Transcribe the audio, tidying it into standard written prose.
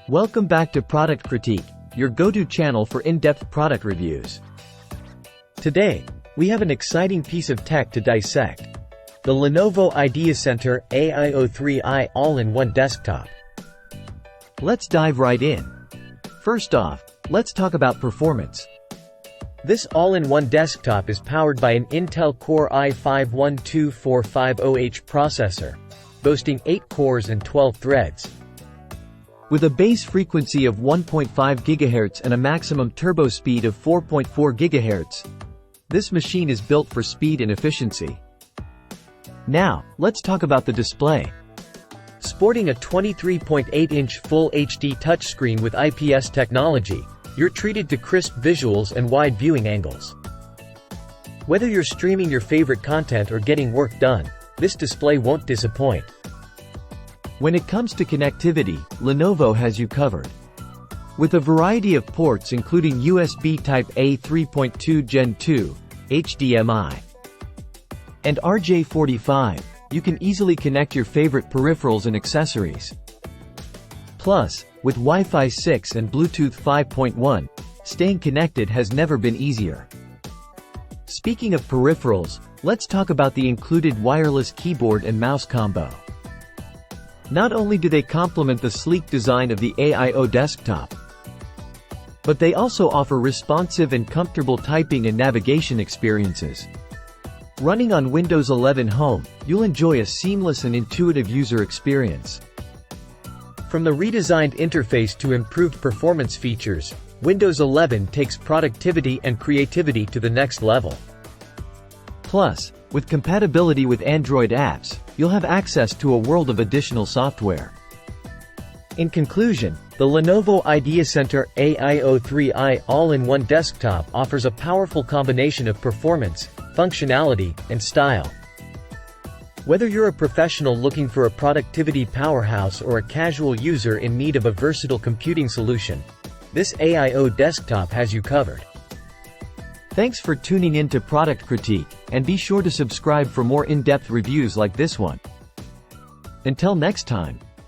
Welcome back to Product Critique, your go-to channel for in-depth product reviews. Today, we have an exciting piece of tech to dissect. The Lenovo IdeaCentre AIO 3i all-in-one desktop. Let's dive right in. First off, let's talk about performance. This all-in-one desktop is powered by an Intel Core i5-12450H processor, boasting 8 cores and 12 threads. With a base frequency of 1.5 GHz and a maximum turbo speed of 4.4 GHz, this machine is built for speed and efficiency. Now, let's talk about the display. Sporting a 23.8-inch Full HD touchscreen with IPS technology, you're treated to crisp visuals and wide viewing angles. Whether you're streaming your favorite content or getting work done, this display won't disappoint. When it comes to connectivity, Lenovo has you covered. With a variety of ports including USB Type-A 3.2 Gen 2, HDMI, and RJ45, you can easily connect your favorite peripherals and accessories. Plus, with Wi-Fi 6 and Bluetooth 5.1, staying connected has never been easier. Speaking of peripherals, let's talk about the included wireless keyboard and mouse combo. Not only do they complement the sleek design of the AIO desktop, but they also offer responsive and comfortable typing and navigation experiences. Running on Windows 11 Home, you'll enjoy a seamless and intuitive user experience. From the redesigned interface to improved performance features, Windows 11 takes productivity and creativity to the next level. Plus, with compatibility with Android apps, you'll have access to a world of additional software. In conclusion, the Lenovo IdeaCentre AIO 3i all-in-one desktop offers a powerful combination of performance, functionality, and style. Whether you're a professional looking for a productivity powerhouse or a casual user in need of a versatile computing solution, this AIO desktop has you covered. Thanks for tuning in to Product Critique, and be sure to subscribe for more in-depth reviews like this one. Until next time.